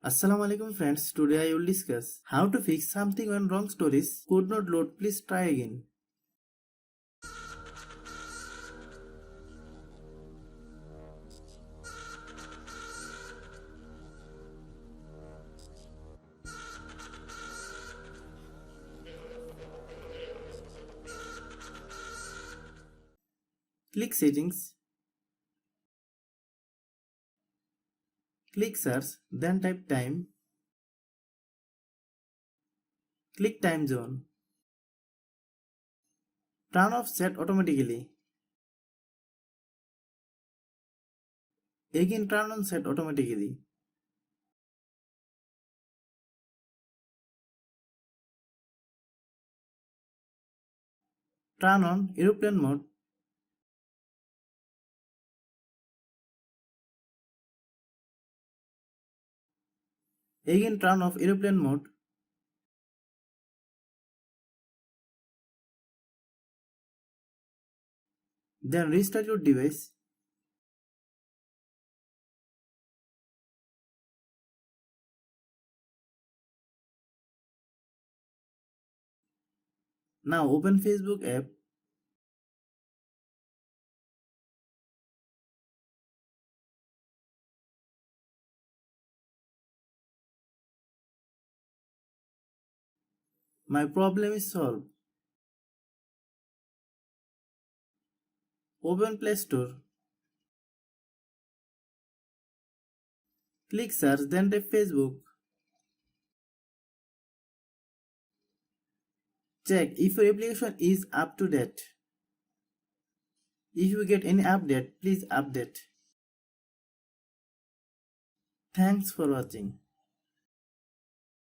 Assalamu alaikum friends, today I will discuss how to fix something when wrong storage could not load. Please try again. Click settings, click search, then type time, click time zone. Turn off set automatically. Again turn on set automatically. Turn on aeroplane mode. Again turn off aeroplane mode. Then restart your device. Now open Facebook app. My problem is solved. Open Play Store. Click search, then type Facebook. Check if your application is up to date. If you get any update, please update. Thanks for watching.